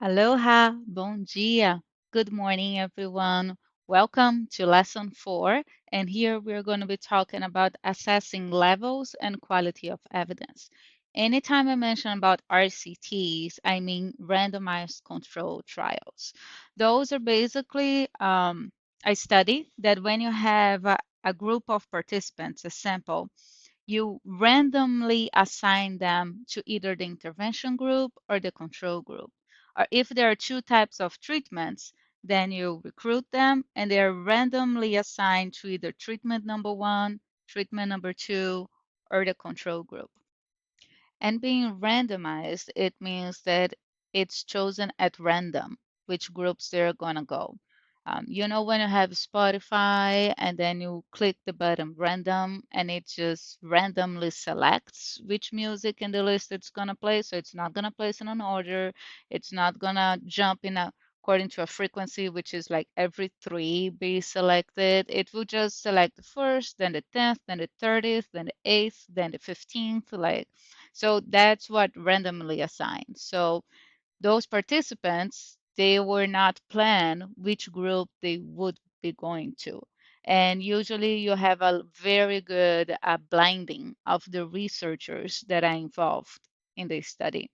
Aloha, bom dia. Good morning, everyone. Welcome to lesson 4. And here we're going to be talking about assessing levels and quality of evidence. Anytime I mention about RCTs, I mean randomized controlled trials. Those are basically a study that when you have a group of participants, a sample, you randomly assign them to either the intervention group or the control group. Or if there are two types of treatments, then you recruit them and they are randomly assigned to either treatment number 1, treatment number 2, or the control group. And being randomized, it means that it's chosen at random which groups they're going to go. When you have Spotify and then you click the button random and it just randomly selects which music in the list it's going to play. So it's not going to place in an order. It's not going to jump according to a frequency, which is like every three be selected. It will just select the first, then the 10th, then the 30th, then the 8th, then the 15th, so that's what randomly assigned. So those participants, they were not planned which group they would be going to. And usually you have a very good blinding of the researchers that are involved in the study.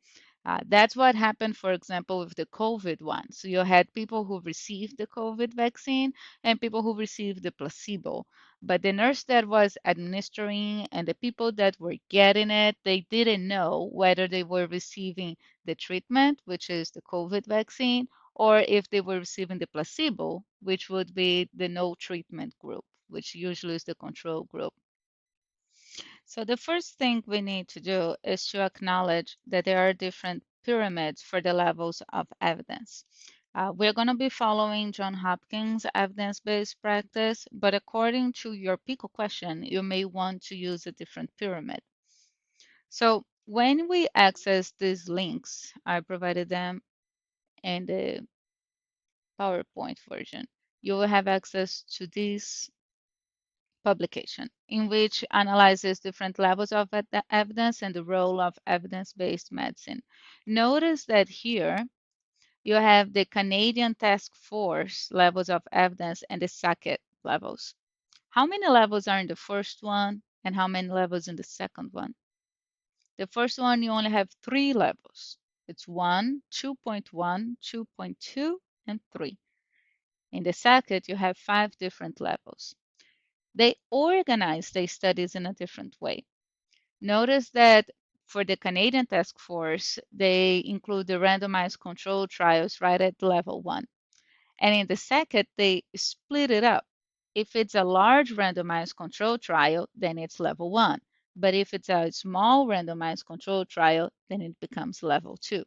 That's what happened, for example, with the COVID one. So you had people who received the COVID vaccine and people who received the placebo. But the nurse that was administering and the people that were getting it, they didn't know whether they were receiving the treatment, which is the COVID vaccine, or if they were receiving the placebo, which would be the no treatment group, which usually is the control group. So the first thing we need to do is to acknowledge that there are different pyramids for the levels of evidence. We're going to be following John Hopkins' evidence-based practice, but according to your PICO question, you may want to use a different pyramid. So when we access these links, I provided them in the PowerPoint version, you will have access to this publication in which analyzes different levels of evidence and the role of evidence-based medicine. Notice that here you have the Canadian Task Force levels of evidence and the SACET levels. How many levels are in the first one and how many levels in the second one? The first one, you only have 3 levels. It's 1, 2.1, 2.2, and 3. In the SACET, you have 5 different levels. They organize their studies in a different way. Notice that for the Canadian Task Force, they include the randomized controlled trials right at level 1. And in the SACET, they split it up. If it's a large randomized controlled trial, then it's level 1. But if it's a small randomized controlled trial, then it becomes level 2.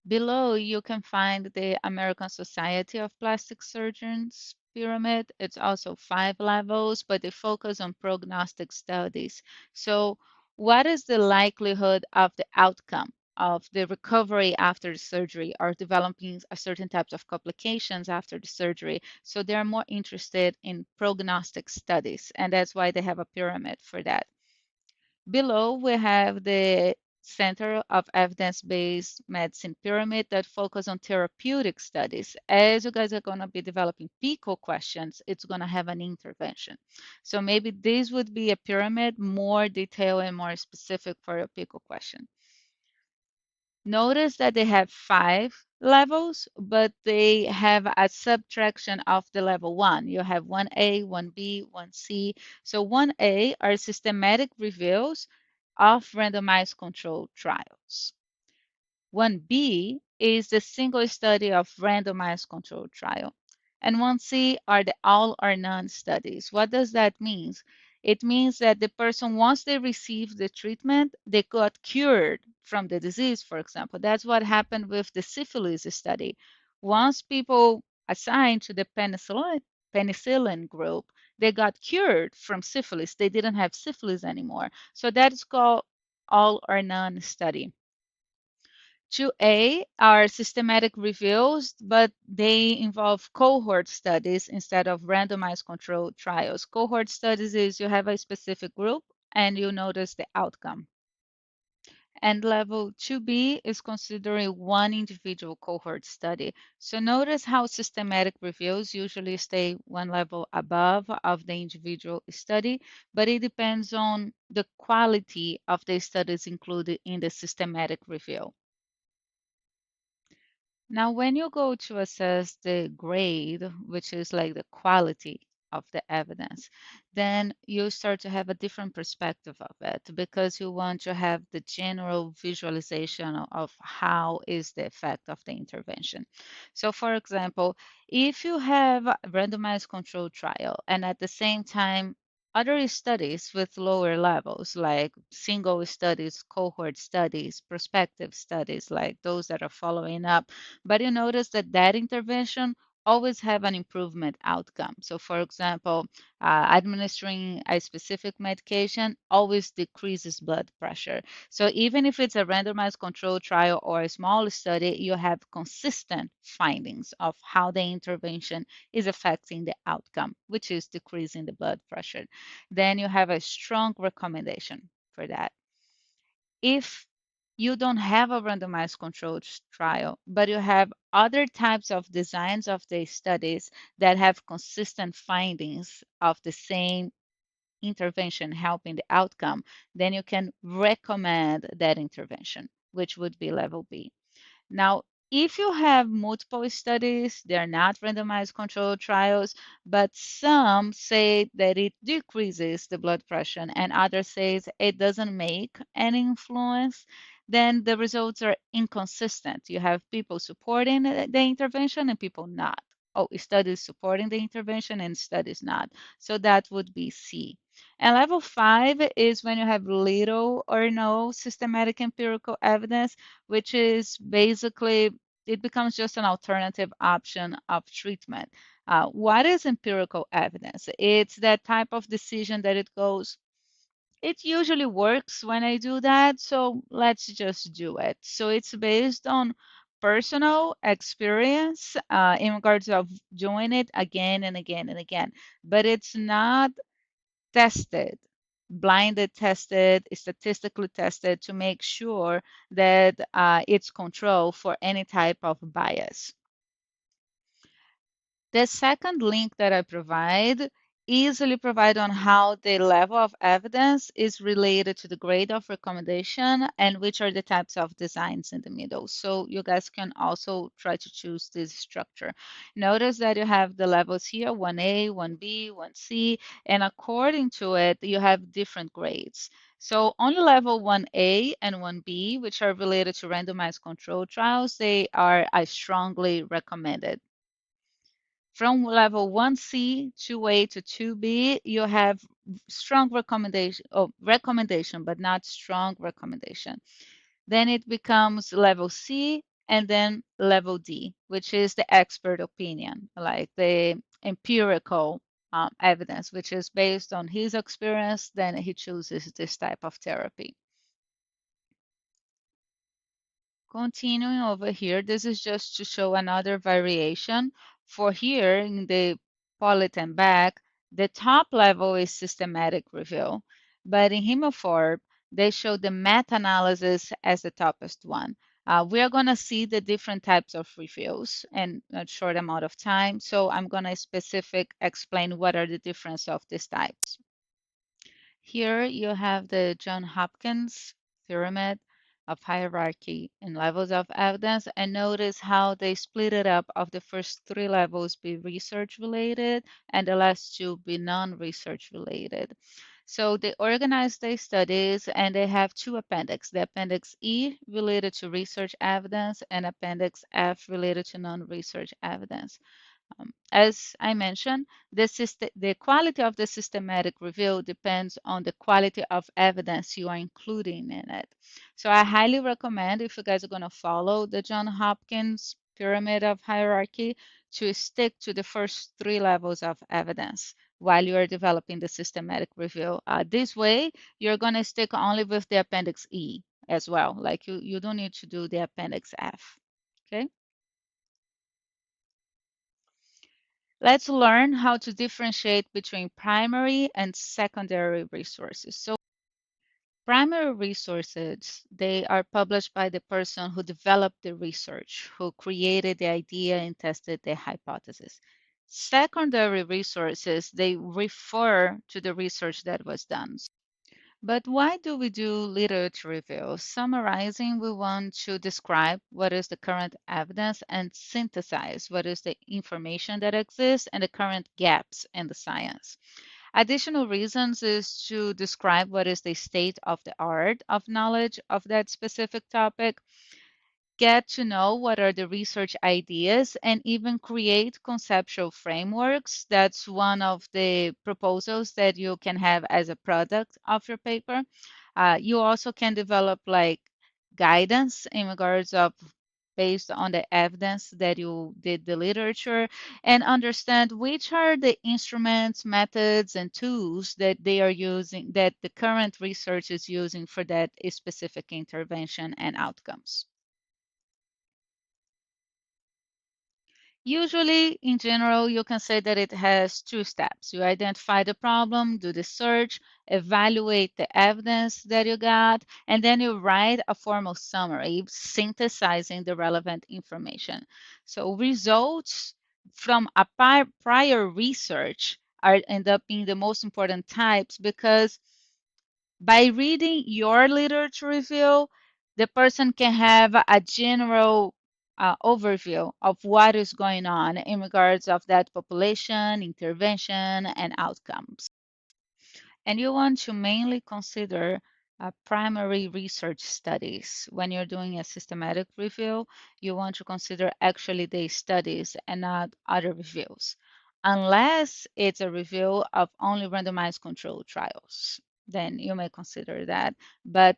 Below, you can find the American Society of Plastic Surgeons pyramid. It's also 5 levels, but they focus on prognostic studies. So what is the likelihood of the outcome of the recovery after the surgery or developing a certain types of complications after the surgery? So they're more interested in prognostic studies, and that's why they have a pyramid for that. Below, we have the Center of Evidence-Based Medicine Pyramid that focus on therapeutic studies. As you guys are going to be developing PICO questions, it's going to have an intervention. So maybe this would be a pyramid more detailed and more specific for a PICO question. Notice that they have 5 levels, but they have a subtraction of the level 1. You have 1A, 1B, 1C. So 1A are systematic reviews of randomized controlled trials. 1B is the single study of randomized controlled trial. And 1C are the all or none studies. What does that mean? It means that the person, once they receive the treatment, they got cured from the disease, for example. That's what happened with the syphilis study. Once people assigned to the penicillin group, they got cured from syphilis. They didn't have syphilis anymore. So that is called all or none study. 2A are systematic reviews, but they involve cohort studies instead of randomized controlled trials. Cohort studies is you have a specific group and you notice the outcome. And level 2B is considering one individual cohort study. So notice how systematic reviews usually stay one level above of the individual study, but it depends on the quality of the studies included in the systematic review. Now, when you go to assess the grade, which is like the quality of the evidence, then you start to have a different perspective of it because you want to have the general visualization of how is the effect of the intervention. So, for example, if you have a randomized controlled trial and at the same time other studies with lower levels, like single studies, cohort studies, prospective studies, like those that are following up, but you notice that that intervention always have an improvement outcome. So for example, administering a specific medication always decreases blood pressure. So even if it's a randomized controlled trial or a small study, you have consistent findings of how the intervention is affecting the outcome, which is decreasing the blood pressure. Then you have a strong recommendation for that. If you don't have a randomized controlled trial, but you have other types of designs of the studies that have consistent findings of the same intervention helping the outcome, then you can recommend that intervention, which would be level B. Now, if you have multiple studies, they're not randomized controlled trials, but some say that it decreases the blood pressure and others says it doesn't make any influence, then the results are inconsistent. You have people supporting the intervention and people not. Oh, studies supporting the intervention and studies not. So that would be C. And level 5 is when you have little or no systematic empirical evidence, which is basically it becomes just an alternative option of treatment. What is empirical evidence? It's that type of decision that it goes, it usually works when I do that, so let's just do it. So it's based on personal experience in regards of doing it again and again and again, but it's not tested, blinded tested, statistically tested to make sure that it's controlled for any type of bias. The second link that I provide easily provide on how the level of evidence is related to the grade of recommendation and which are the types of designs in the middle. So you guys can also try to choose this structure. Notice that you have the levels here, 1A, 1B, 1C, and according to it, you have different grades. So only level 1A and 1B, which are related to randomized control trials, they are strongly recommended. From level 1C, 2A to 2B, you have strong recommendation, but not strong recommendation. Then it becomes level C and then level D, which is the expert opinion, like the empirical evidence, which is based on his experience, then he chooses this type of therapy. Continuing over here, this is just to show another variation. For here in the Pollitt and Beck, the top level is systematic review, but in Hemophorb, they show the meta-analysis as the toppest one. We are going to see the different types of reviews in a short amount of time, so I'm going to specific explain what are the difference of these types. Here you have the John Hopkins pyramid of hierarchy and levels of evidence, and notice how they split it up of the first three levels be research related and the last two be non-research related. So they organize their studies and they have two appendix. The appendix E related to research evidence and appendix F related to non-research evidence. As I mentioned, the quality of the systematic review depends on the quality of evidence you are including in it. So I highly recommend if you guys are going to follow the John Hopkins pyramid of hierarchy to stick to the first three levels of evidence while you are developing the systematic review. This way, you're going to stick only with the appendix E as well. Like you don't need to do the appendix F. Okay. Let's learn how to differentiate between primary and secondary resources. So Primary resources, they are published by the person who developed the research, who created the idea and tested the hypothesis. Secondary resources, they refer to the research that was done. But why do we do literature review? Summarizing, we want to describe what is the current evidence and synthesize what is the information that exists and the current gaps in the science. Additional reasons is to describe what is the state of the art of knowledge of that specific topic, get to know what are the research ideas, and even create conceptual frameworks. That's one of the proposals that you can have as a product of your paper. You also can develop like guidance in regards of based on the evidence that you did the literature and understand which are the instruments, methods, and tools that they are using, that the current research is using for that specific intervention and outcomes. Usually, in general, you can say that it has two steps. You identify the problem, do the search, evaluate the evidence that you got, and then you write a formal summary synthesizing the relevant information. So results from a prior research are end up being the most important types because by reading your literature review, the person can have a general overview of what is going on in regards of that population, intervention, and outcomes. And you want to mainly consider primary research studies. When you're doing a systematic review, you want to consider actually the studies and not other reviews, unless it's a review of only randomized controlled trials. Then you may consider that. But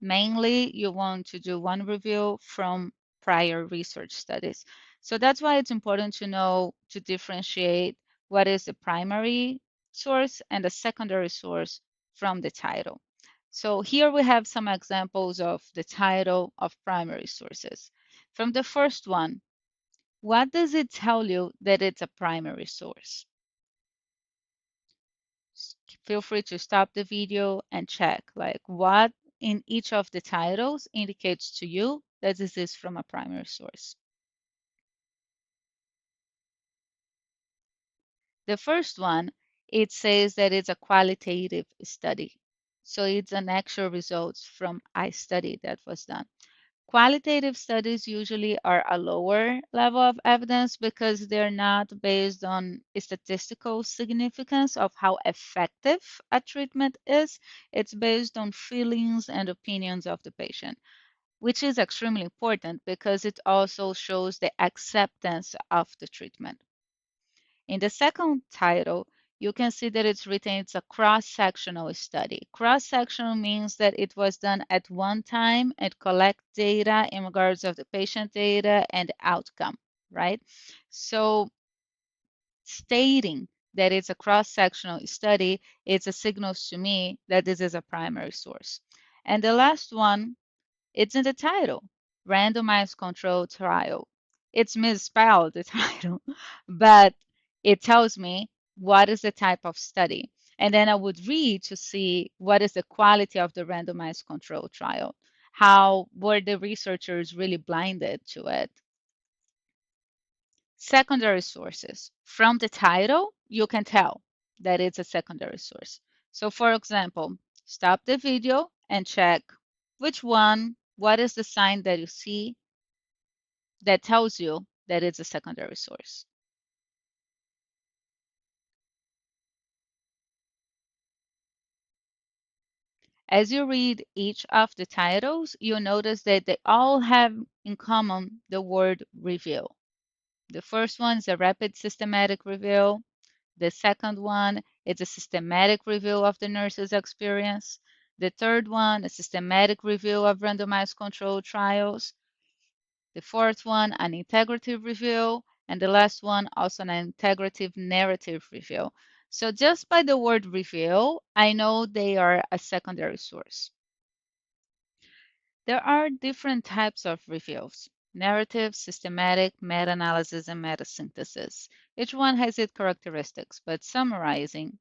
mainly, you want to do one review from prior research studies. So that's why it's important to know to differentiate what is the primary source and the secondary source from the title. So here we have some examples of the title of primary sources. From the first one, what does it tell you that it's a primary source? Feel free to stop the video and check like what in each of the titles indicates to you that this is from a primary source. The first one, it says that it's a qualitative study. So it's an actual results from a study that was done. Qualitative studies usually are a lower level of evidence because they're not based on statistical significance of how effective a treatment is. It's based on feelings and opinions of the patient, which is extremely important because it also shows the acceptance of the treatment. In the second title, you can see that it's written it's a cross-sectional study. Cross-sectional means that it was done at one time and collect data in regards of the patient data and outcome, right? So stating that it's a cross-sectional study, it's a signal to me that this is a primary source. And the last one, it's in the title, randomized controlled trial. It's misspelled, the title, but it tells me what is the type of study. And then I would read to see what is the quality of the randomized controlled trial. How were the researchers really blinded to it? Secondary sources. From the title, you can tell that it's a secondary source. So for example, stop the video and check which one, what is the sign that you see that tells you that it's a secondary source. As you read each of the titles, you'll notice that they all have in common the word review. The first one is a rapid systematic review. The second one is a systematic review of the nurse's experience. The third one, a systematic review of randomized controlled trials. The fourth one, an integrative review. And the last one, also an integrative narrative review. So just by the word review, I know they are a secondary source. There are different types of reviews: narrative, systematic, meta-analysis, and meta-synthesis. Each one has its characteristics, but summarizing,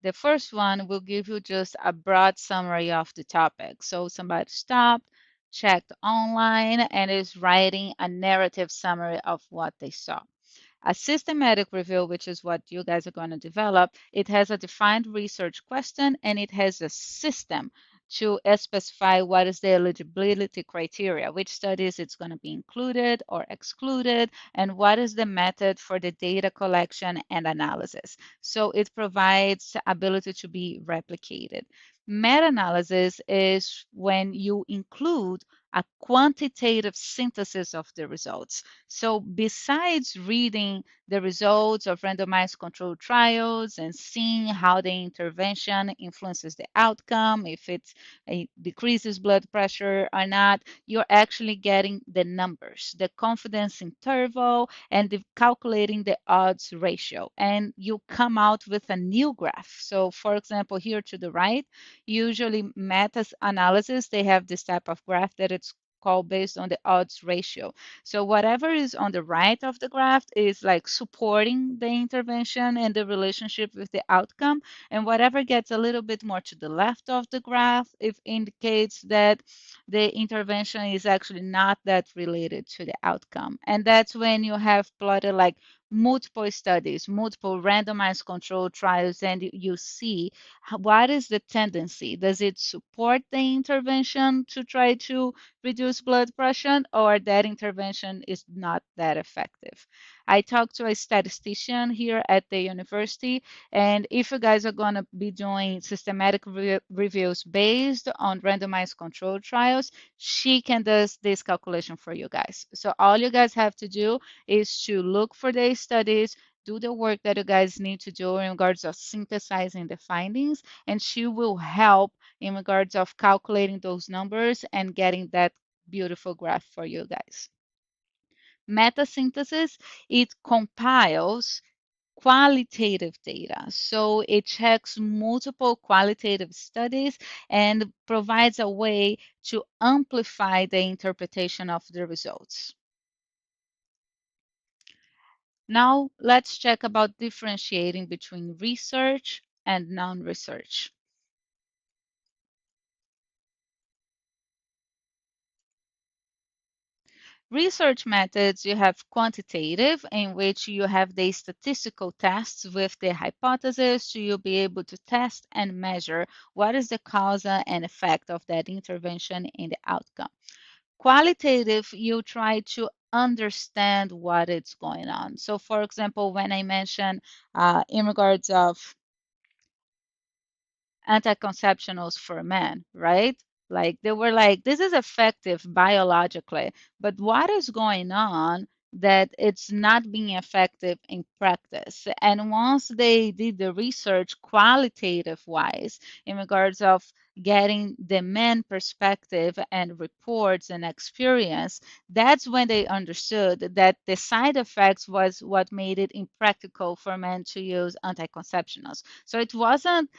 The first one will give you just a broad summary of the topic. So somebody stopped, checked online, and is writing a narrative summary of what they saw. A systematic review, which is what you guys are going to develop, it has a defined research question and it has a system to specify what is the eligibility criteria, which studies it's going to be included or excluded, and what is the method for the data collection and analysis. So it provides ability to be replicated. Meta-analysis is when you include a quantitative synthesis of the results. So besides reading the results of randomized controlled trials and seeing how the intervention influences the outcome, if it decreases blood pressure or not, you're actually getting the numbers, the confidence interval, and calculating the odds ratio. And you come out with a new graph. So for example, here to the right, usually meta-analysis, they have this type of graph that it's called based on the odds ratio. So whatever is on the right of the graph is like supporting the intervention and the relationship with the outcome. And whatever gets a little bit more to the left of the graph, it indicates that the intervention is actually not that related to the outcome. And that's when you have plotted like multiple studies, multiple randomized controlled trials, and you see what is the tendency? Does it support the intervention to try to reduce blood pressure, or that intervention is not that effective? I talked to a statistician here at the university, and if you guys are going to be doing systematic reviews based on randomized controlled trials, she can do this calculation for you guys. So all you guys have to do is to look for the studies, do the work that you guys need to do in regards of synthesizing the findings, and she will help in regards of calculating those numbers and getting that beautiful graph for you guys. Meta-synthesis, it compiles qualitative data. So it checks multiple qualitative studies and provides a way to amplify the interpretation of the results. Now let's check about differentiating between research and non-research. Research methods, you have quantitative, in which you have the statistical tests with the hypothesis, so you'll be able to test and measure what is the cause and effect of that intervention in the outcome. Qualitative, you try to understand what is going on. So for example, when I mentioned in regards of anticonceptionals for men, right? Like they were like, this is effective biologically, but what is going on that it's not being effective in practice? And once they did the research qualitative wise in regards of getting the men perspective and reports and experience, that's when they understood that the side effects was what made it impractical for men to use anticonceptionals. So it wasn't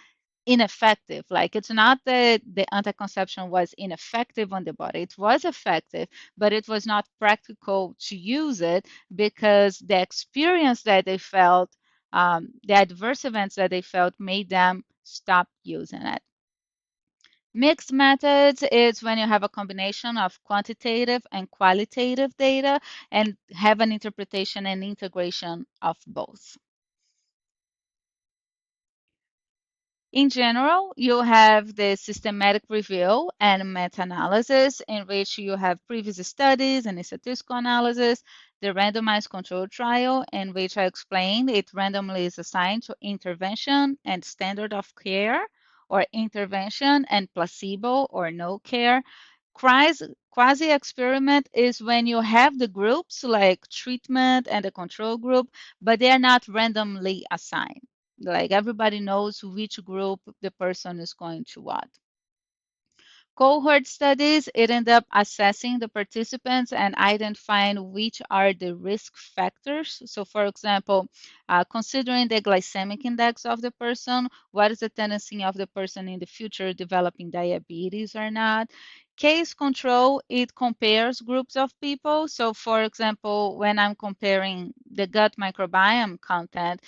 ineffective. Like it's not that the anticonception was ineffective on the body. It was effective, but it was not practical to use it because the experience that they felt, the adverse events that they felt made them stop using it. Mixed methods is when you have a combination of quantitative and qualitative data and have an interpretation and integration of both. In general, you have the systematic review and meta-analysis, in which you have previous studies and statistical analysis, the randomized controlled trial, in which I explained it randomly is assigned to intervention and standard of care, or intervention and placebo or no care. Quasi-experiment is when you have the groups like treatment and the control group, but they are not randomly assigned. Like everybody knows which group the person is going to what. Cohort studies, it end up assessing the participants and identifying which are the risk factors. So for example, considering the glycemic index of the person, what is the tendency of the person in the future developing diabetes or not? Case control, it compares groups of people. So for example, when I'm comparing the gut microbiome content,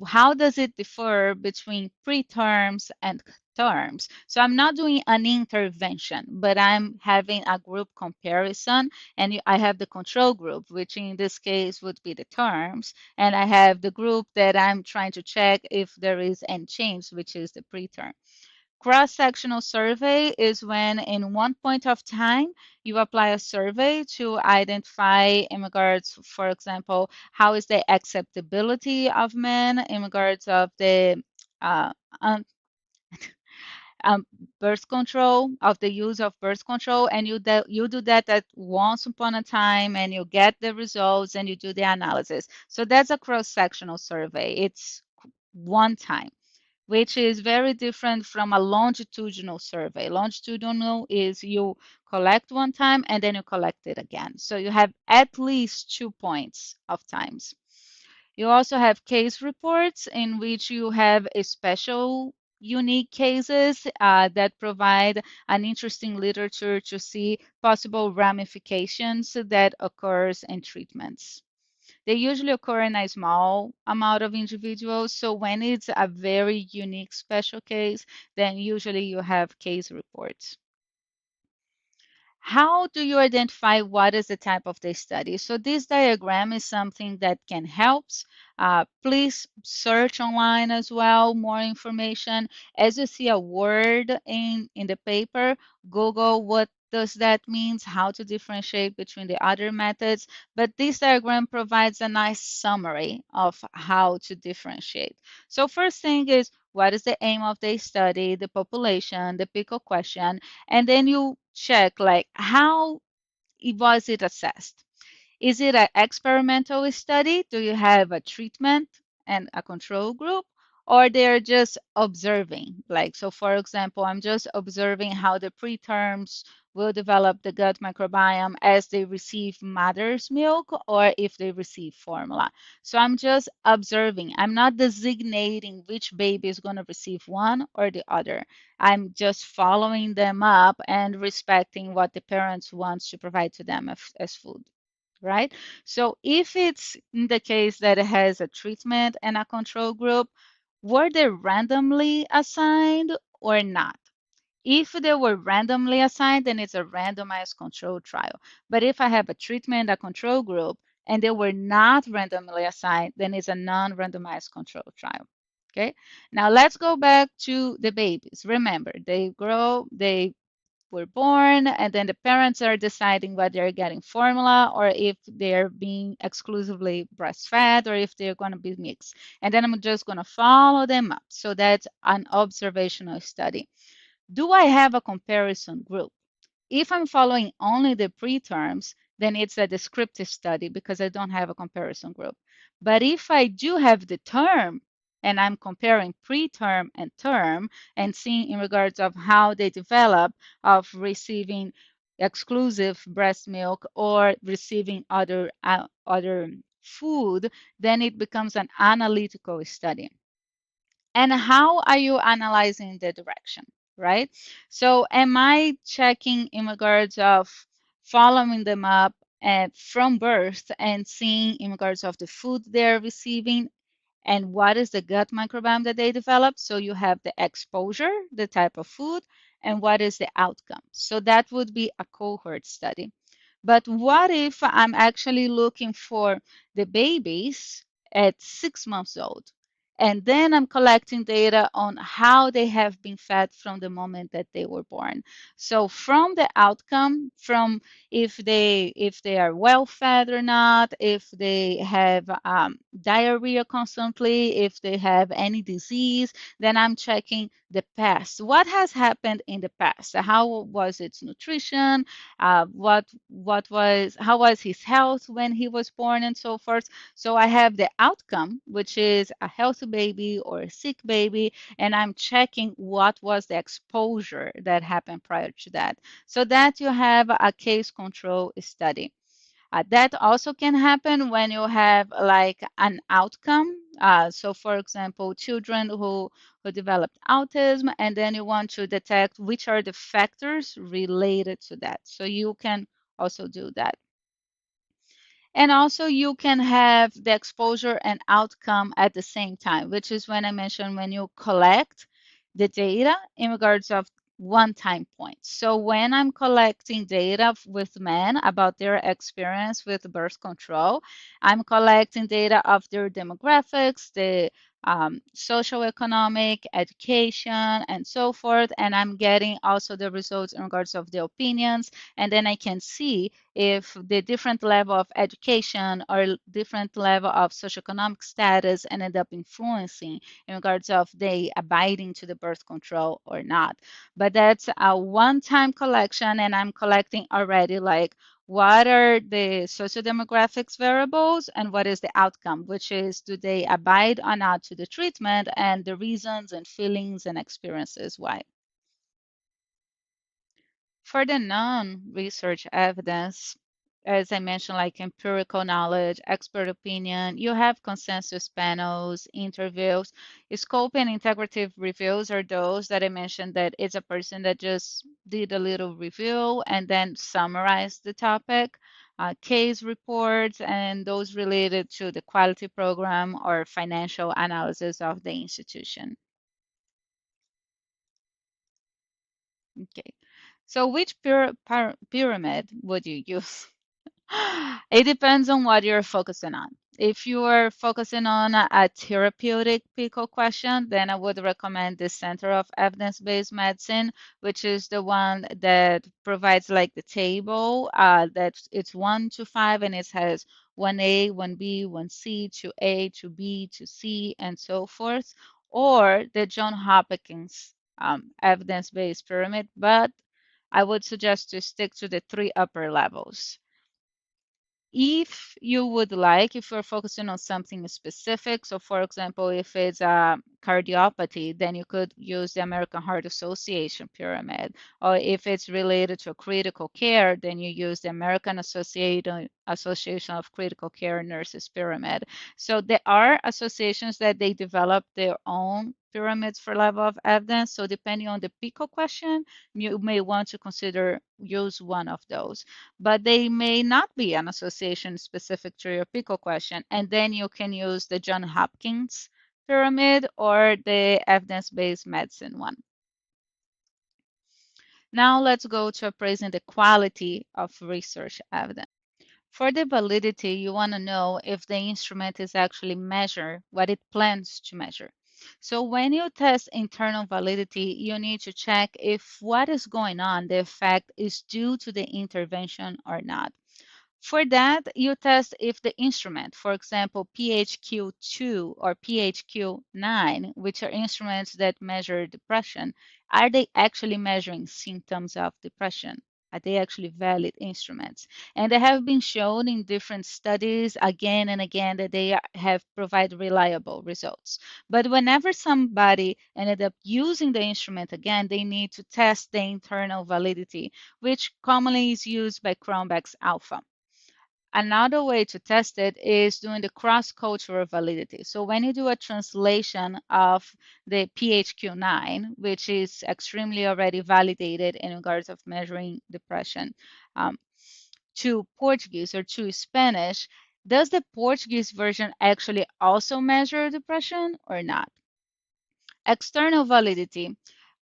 How does it differ between preterms and terms? So I'm not doing an intervention, but I'm having a group comparison, and I have the control group, which in this case would be the terms, and I have the group that I'm trying to check if there is any change, which is the preterm. Cross-sectional survey is when in one point of time you apply a survey to identify in regards, for example, how is the acceptability of men in regards of the uh, um, um, birth control, of the use of birth control, and you do that at once upon a time, and you get the results, and you do the analysis. So that's a cross-sectional survey. It's one time, which is very different from a longitudinal survey. Longitudinal is you collect one time and then you collect it again. So you have at least 2 points of times. You also have case reports in which you have a special unique cases that provide an interesting literature to see possible ramifications that occurs in treatments. They usually occur in a small amount of individuals. So when it's a very unique special case, then usually you have case reports. How do you identify what is the type of the study? So this diagram is something that can help. Please search online as well, more information. As you see a word in the paper, Google what does that means, how to differentiate between the other methods. But this diagram provides a nice summary of how to differentiate. So first thing is, what is the aim of the study, the population, the pickle question, and then you check like how was it assessed. Is it an experimental study? Do you have a treatment and a control group? Or they're just observing? Like, so for example, I'm just observing how the preterms will develop the gut microbiome as they receive mother's milk or if they receive formula. So I'm just observing. I'm not designating which baby is going to receive one or the other. I'm just following them up and respecting what the parents want to provide to them as food, right? So if it's in the case that it has a treatment and a control group, were they randomly assigned or not? If they were randomly assigned, then it's a randomized control trial. But if I have a treatment, a control group, and they were not randomly assigned, then it's a non-randomized control trial. Okay, now let's go back to the babies. Remember, they grow, they were born, and then the parents are deciding whether they're getting formula or if they're being exclusively breastfed or if they're going to be mixed. And then I'm just going to follow them up. So that's an observational study. Do I have a comparison group? If I'm following only the preterms, then it's a descriptive study because I don't have a comparison group. But if I do have the term and I'm comparing preterm and term and seeing in regards of how they develop of receiving exclusive breast milk or receiving other food, then it becomes an analytical study. And how are you analyzing the direction, right? So am I checking in regards of following them up from birth and seeing in regards of the food they're receiving and what is the gut microbiome that they develop? So you have the exposure, the type of food, and what is the outcome. So that would be a cohort study. But what if I'm actually looking for the babies at 6 months old? And then I'm collecting data on how they have been fed from the moment that they were born. So from the outcome, from if they are well fed or not, if they have diarrhea constantly, if they have any disease, then I'm checking the past. What has happened in the past? How was its nutrition? What was how was his health when he was born and so forth. So I have the outcome, which is a healthy baby or a sick baby, and I'm checking what was the exposure that happened prior to that. So that you have a case control study. That also can happen when you have like an outcome. So for example, children who developed autism, and then you want to detect which are the factors related to that. So you can also do that. And also you can have the exposure and outcome at the same time, which is when I mentioned when you collect the data in regards of one time point. So when I'm collecting data with men about their experience with birth control, I'm collecting data of their demographics, the socioeconomic, education, and so forth. And I'm getting also the results in regards of the opinions. And then I can see if the different level of education or different level of socioeconomic status ended up influencing in regards of they abiding to the birth control or not. But that's a one-time collection, and I'm collecting already like what are the sociodemographics variables and what is the outcome, which is do they abide or not to the treatment and the reasons and feelings and experiences why. For the non-research evidence, as I mentioned, like empirical knowledge, expert opinion, you have consensus panels, interviews. Scope and integrative reviews are those that I mentioned that it's a person that just did a little review and then summarized the topic. Case reports and those related to the quality program or financial analysis of the institution. Okay. So which pyramid would you use? It depends on what you're focusing on. If you are focusing on a therapeutic PICO question, then I would recommend the Center of Evidence-Based Medicine, which is the one that provides like the table that it's 1 to 5 and it has 1A, 1B, 1C, 2A, 2B, 2C, and so forth, or the John Hopkins evidence-based pyramid, but I would suggest to stick to the three upper levels. If you would like, if you're focusing on something specific, so for example, if it's a cardiopathy, then you could use the American Heart Association pyramid. Or if it's related to critical care, then you use the Association of Critical Care Nurses pyramid. So there are associations that they develop their own pyramids for level of evidence. So depending on the PICO question, you may want to consider use one of those, but they may not be an association specific to your PICO question. And then you can use the John Hopkins pyramid or the evidence-based medicine one. Now let's go to appraising the quality of research evidence. For the validity, you want to know if the instrument is actually measure what it plans to measure. So when you test internal validity, you need to check if what is going on, the effect is due to the intervention or not. For that, you test if the instrument, for example, PHQ-2 or PHQ-9, which are instruments that measure depression, are they actually measuring symptoms of depression? Are they actually valid instruments? And they have been shown in different studies again and again that they have provided reliable results. But whenever somebody ended up using the instrument again, they need to test the internal validity, which commonly is used by Cronbach's alpha. Another way to test it is doing the cross-cultural validity. So when you do a translation of the PHQ-9, which is extremely already validated in regards of measuring depression, um, to Portuguese or to Spanish, does the Portuguese version actually also measure depression or not? External validity.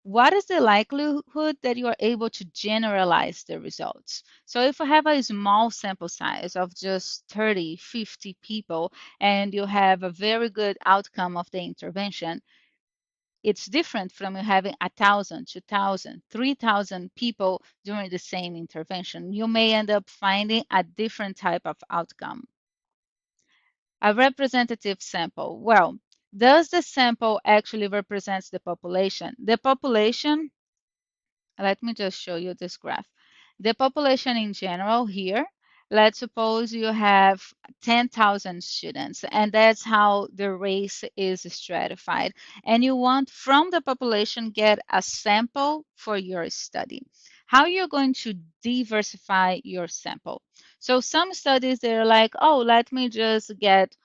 What is the likelihood that you are able to generalize the results? So if I have a small sample size of just 30, 50 people, and you have a very good outcome of the intervention, it's different from you having 1,000, 2,000, 3,000 people during the same intervention. You may end up finding a different type of outcome. A representative sample. Well, does the sample actually represents the population? The population, let me just show you this graph. The population in general here, let's suppose you have 10,000 students, and that's how the race is stratified. And you want from the population get a sample for your study. How you're going to diversify your sample. So some studies, they're like, oh, let me just get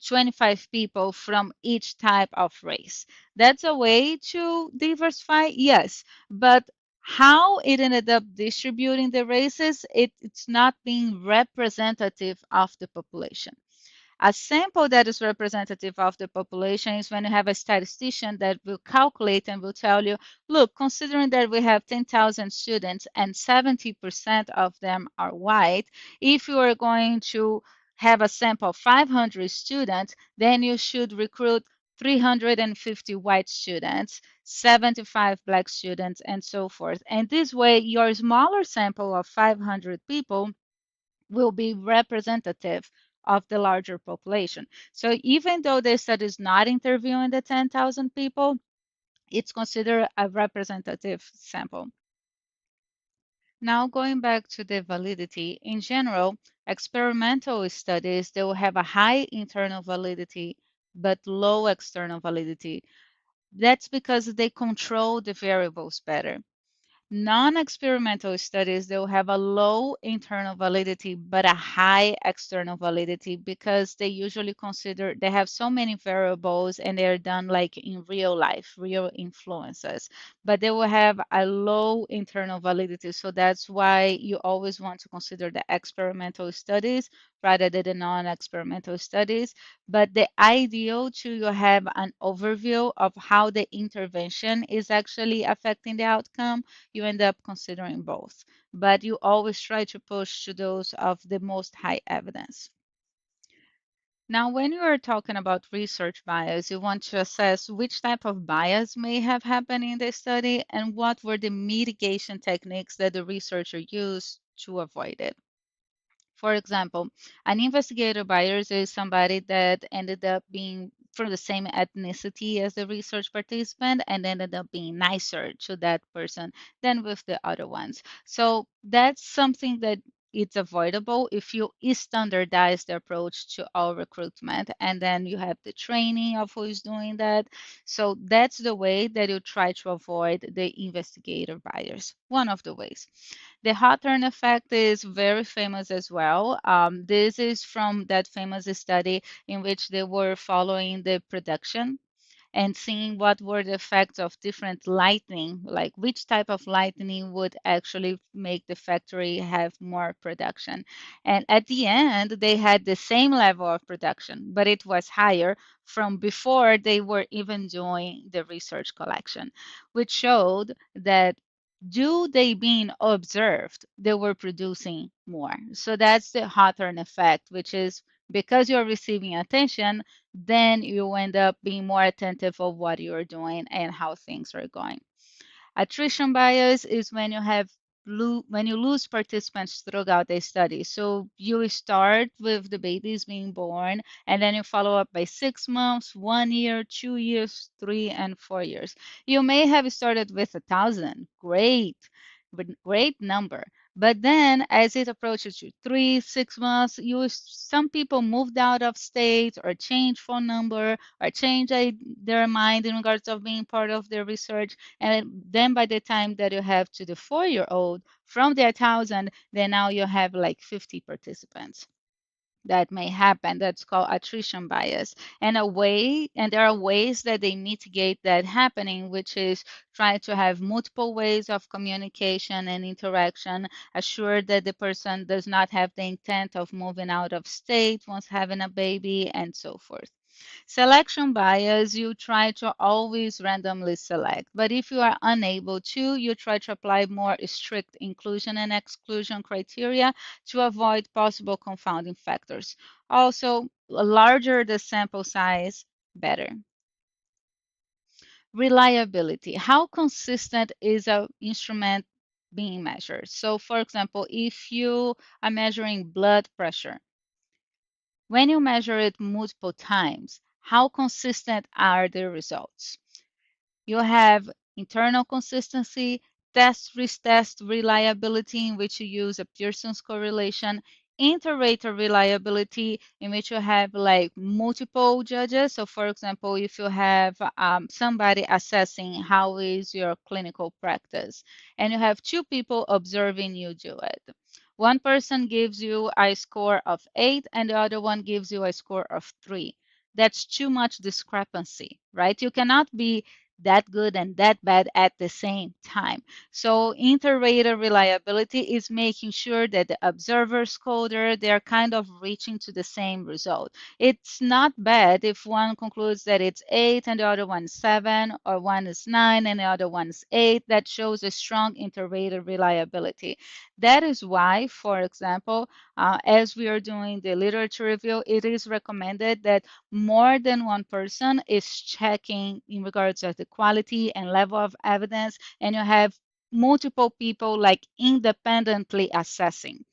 25 people from each type of race. That's a way to diversify, yes, but How it ended up distributing the races, it's not being representative of the population. A sample that is representative of the population is when you have a statistician that will calculate and will tell you, look, considering that we have 10,000 students and 70% of them are white, if you are going to have a sample of 500 students, then you should recruit 350 white students, 75 black students, and so forth. And this way, your smaller sample of 500 people will be representative of the larger population. So even though the study is not interviewing the 10,000 people, it's considered a representative sample. Now going back to the validity, in general, experimental studies, they will have a high internal validity but low external validity. That's because they control the variables better. Non-experimental studies, they'll have a low internal validity but a high external validity because they usually consider they have so many variables and they're done like in real life, real influences, but they will have a low internal validity. So that's why you always want to consider the experimental studies rather than the non-experimental studies. But the ideal to have an overview of how the intervention is actually affecting the outcome, you end up considering both. But you always try to push to those of the most high evidence. Now, when you are talking about research bias, you want to assess which type of bias may have happened in the study and what were the mitigation techniques that the researcher used to avoid it. For example, an investigator bias is somebody that ended up being from the same ethnicity as the research participant and ended up being nicer to that person than with the other ones. So that's something that it's avoidable if you standardize the approach to all recruitment and then you have the training of who is doing that. So that's the way that you try to avoid the investigator bias. One of the ways. The Hawthorne effect is very famous as well. This is from that famous study in which they were following the production and seeing what were the effects of different lighting, like which type of lighting would actually make the factory have more production. And at the end, they had the same level of production, but it was higher from before they were even doing the research collection, which showed that due they being observed, they were producing more. So that's the Hawthorne effect, which is because you're receiving attention, then you end up being more attentive of what you're doing and how things are going. Attrition bias is when you have when you lose participants throughout the study. So you start with the babies being born, and then you follow up by 6 months, 1 year, 2 years, 3 and 4 years. You may have started with 1,000. Great, great number. But then, as it approaches you 3, 6 months, some people moved out of state or changed phone number or changed their mind in regards of being part of their research, and then by the time that you have to the 4-year-old, from the 1,000, then now you have like 50 participants. That may happen. That's called attrition bias. And there are ways that they mitigate that happening, which is try to have multiple ways of communication and interaction, assure that the person does not have the intent of moving out of state once having a baby, and so forth. Selection bias, you try to always randomly select, but if you are unable to, you try to apply more strict inclusion and exclusion criteria to avoid possible confounding factors. Also, larger the sample size, better. Reliability. How consistent is an instrument being measured? So, for example, if you are measuring blood pressure, when you measure it multiple times, how consistent are the results? You have internal consistency, test reliability, in which you use a Pearson's correlation, inter-rater reliability, in which you have like multiple judges. So, for example, if you have somebody assessing how is your clinical practice, and you have two people observing you do it. One person gives you a score of 8, and the other one gives you a score of 3. That's too much discrepancy, right? You cannot be that good and that bad at the same time. So inter-rater reliability is making sure that the observer scorer, they're kind of reaching to the same result. It's not bad if one concludes that it's 8 and the other one's 7, or one is 9 and the other one's 8. That shows a strong inter-rater reliability. That is why, for example, as we are doing the literature review, it is recommended that more than one person is checking in regards to the quality and level of evidence, and you have multiple people like independently assessing.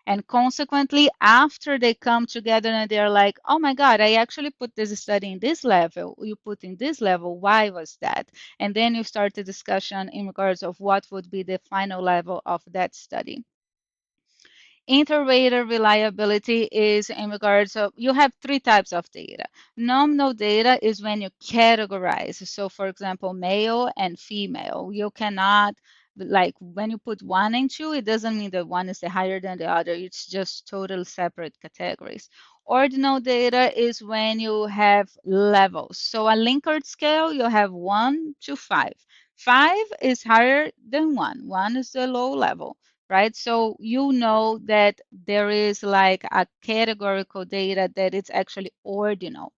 And consequently, after they come together and they're like, oh my God, I actually put this study in this level, you put in this level, why was that? And then you start the discussion in regards of what would be the final level of that study. Inter-rater reliability is in regards of, you have three types of data. Nominal data is when you categorize. So for example, male and female, you cannot, like when you put one and two, it doesn't mean that one is higher than the other. It's just total separate categories. Ordinal data is when you have levels. So a Likert scale, you have 1 to 5. 5 is higher than 1. 1 is the low level, right? So you know that there is like a categorical data that it's actually ordinal.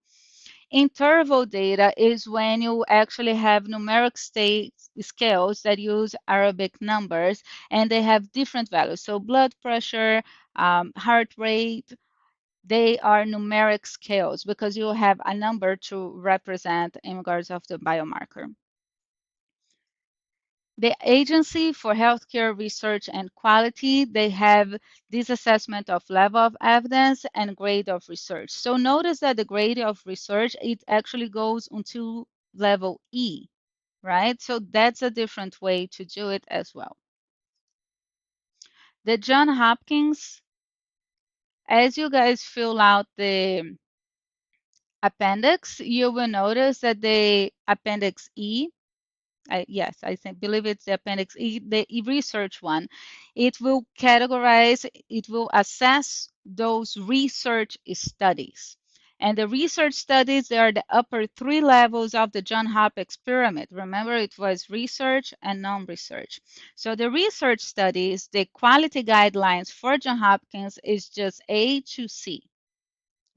Interval data is when you actually have numeric state scales that use Arabic numbers and they have different values. So blood pressure, heart rate, they are numeric scales because you have a number to represent in regards of the biomarker. The Agency for Healthcare Research and Quality, they have this assessment of level of evidence and grade of research. So notice that the grade of research, it actually goes into level E, right? So that's a different way to do it as well. The John Hopkins, as you guys fill out the appendix, you will notice that the appendix E, yes, believe it's the Appendix E, the research one. It will categorize, it will assess those research studies. And the research studies, they are the upper three levels of the John Hopkins pyramid. Remember, it was research and non-research. So the research studies, the quality guidelines for John Hopkins is just A to C,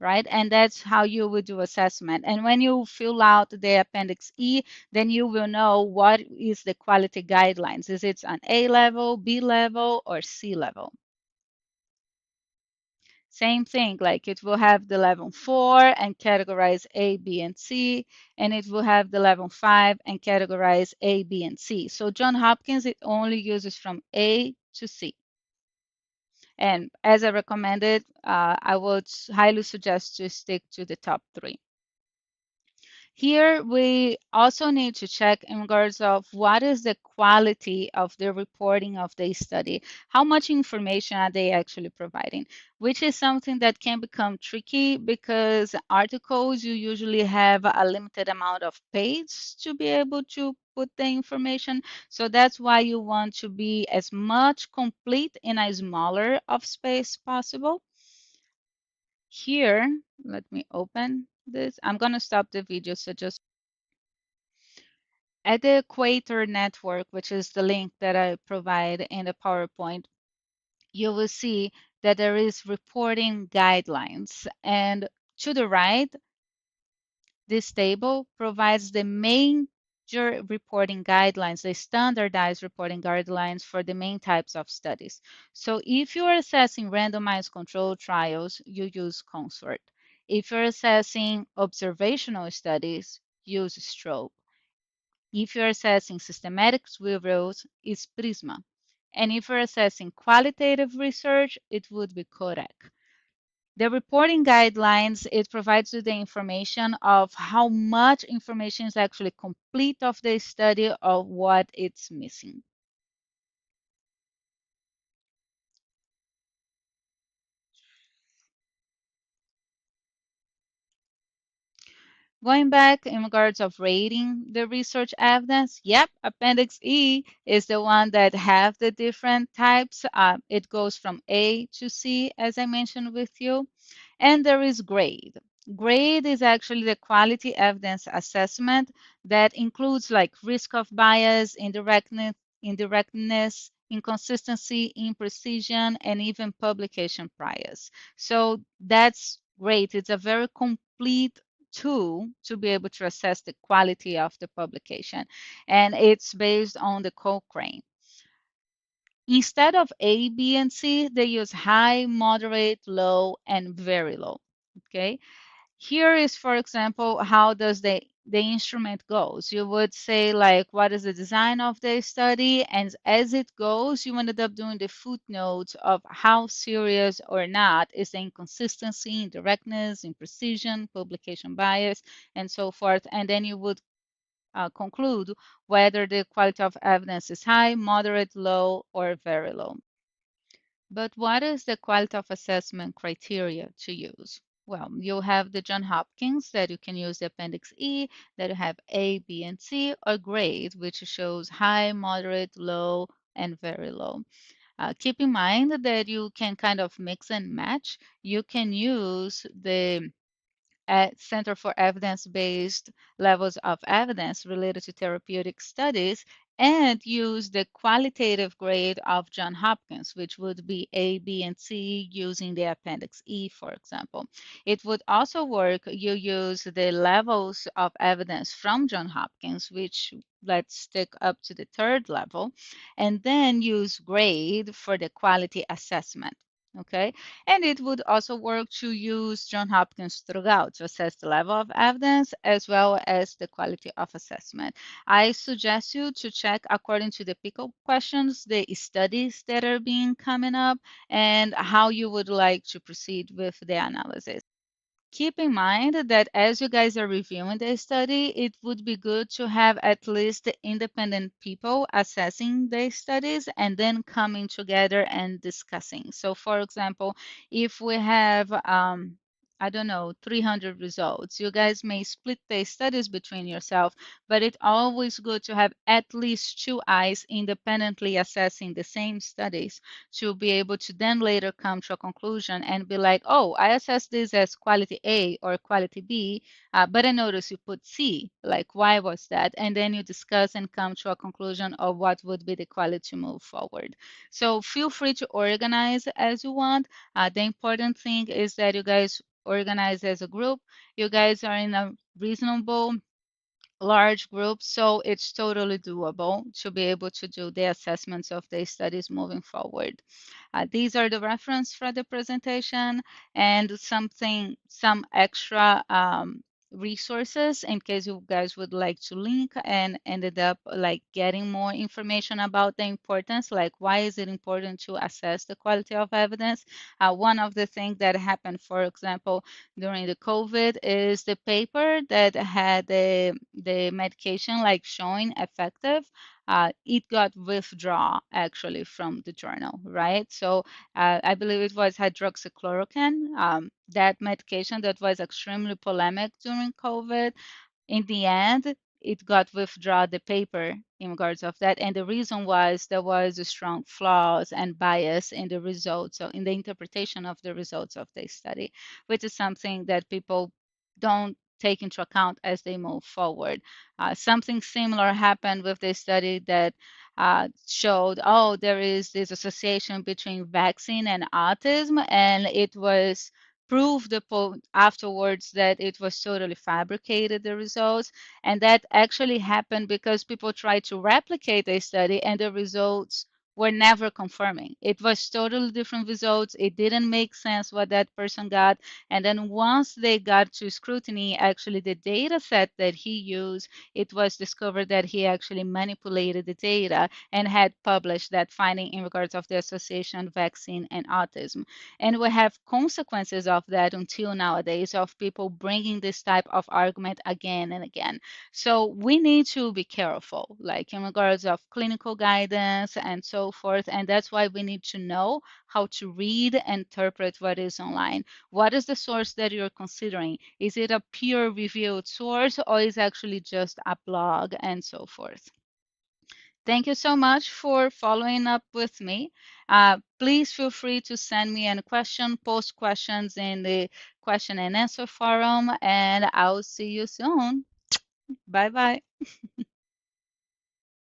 right? And that's how you would do assessment. And when you fill out the Appendix E, then you will know what is the quality guidelines. Is it an A level, B level, or C level? Same thing, like it will have the level 4 and categorize A, B, and C, and it will have the level 5 and categorize A, B, and C. So John Hopkins, it only uses from A to C. And as I recommended, I would highly suggest to stick to the top 3. Here, we also need to check in regards of what is the quality of the reporting of the study. How much information are they actually providing? Which is something that can become tricky because articles, you usually have a limited amount of pages to be able to put the information. So that's why you want to be as much complete in a smaller of space possible. Here, let me open this. I'm going to stop the video, so just at the Equator Network, which is the link that I provide in the PowerPoint, you will see that there is reporting guidelines. And to the right, this table provides the major reporting guidelines, the standardized reporting guidelines for the main types of studies. So if you are assessing randomized controlled trials, you use CONSORT. If you're assessing observational studies, use STROBE. If you're assessing systematic reviews, it's Prisma. And if you're assessing qualitative research, it would be Kodak. The reporting guidelines, it provides you the information of how much information is actually complete of the study or what it's missing. Going back in regards of rating the research evidence, yep, Appendix E is the one that have the different types. It goes from A to C, as I mentioned with you, and there is grade. Grade is actually the quality evidence assessment that includes like risk of bias, indirectness, inconsistency, imprecision, and even publication bias. So that's great. It's a very complete tool to be able to assess the quality of the publication. And it's based on the Cochrane. Instead of A, B, and C, they use high, moderate, low, and very low. Okay. Here is, for example, how does the instrument goes. You would say like, what is the design of the study? And as it goes, you ended up doing the footnotes of how serious or not is the inconsistency, indirectness, imprecision, publication bias, and so forth. And then you would conclude whether the quality of evidence is high, moderate, low, or very low. But what is the quality of assessment criteria to use? Well, you have the John Hopkins that you can use the Appendix E, that you have A, B, and C, or grade, which shows high, moderate, low, and very low. Keep in mind that you can kind of mix and match. You can use the at Center for Evidence-Based Levels of Evidence related to therapeutic studies and use the qualitative grade of John Hopkins, which would be A, B, and C using the Appendix E, for example. It would also work, you use the levels of evidence from John Hopkins, which let's stick up to the third level, and then use grade for the quality assessment. Okay, and it would also work to use John Hopkins throughout to assess the level of evidence as well as the quality of assessment. I suggest you to check according to the PICO questions, the studies that are being coming up and how you would like to proceed with the analysis. Keep in mind that as you guys are reviewing the study, it would be good to have at least independent people assessing the studies and then coming together and discussing. So, for example, if we have, I don't know, 300 results, you guys may split the studies between yourself, but it's always good to have at least two eyes independently assessing the same studies to be able to then later come to a conclusion and be like, oh, I assessed this as quality A or quality B, but I noticed you put C. Like, why was that? And then you discuss and come to a conclusion of what would be the quality to move forward. So feel free to organize as you want. The important thing is that you guys organize as a group. You guys are in a reasonable large group, so it's totally doable to be able to do the assessments of the studies moving forward. These are the reference for the presentation and some extra resources in case you guys would like to link and ended up like getting more information about the importance, like why is it important to assess the quality of evidence. One of the things that happened, for example, during the COVID is the paper that had the medication like showing effective, it got withdrawn actually from the journal, right? So I believe it was hydroxychloroquine, that medication that was extremely polemic during COVID. In the end, it got withdrawn the paper in regards of that. And the reason was there was a strong flaws and bias in the results, so in the interpretation of the results of the study, which is something that people don't take into account as they move forward. Something similar happened with the study that showed, oh, there is this association between vaccine and autism, and it was proved afterwards that it was totally fabricated, the results. And that actually happened because people tried to replicate the study and the results were never confirming. It was totally different results. It didn't make sense what that person got. And then once they got to scrutiny, actually the data set that he used, it was discovered that he actually manipulated the data and had published that finding in regards of the association vaccine and autism. And we have consequences of that until nowadays of people bringing this type of argument again and again. So we need to be careful, like in regards of clinical guidance and so forth. And that's why we need to know how to read and interpret what is online. What is the source that you're considering? Is it a peer reviewed source or is actually just a blog and so forth? Thank you so much for following up with me. Please feel free to send me any question, post questions in the question and answer forum, and I'll see you soon. Bye bye.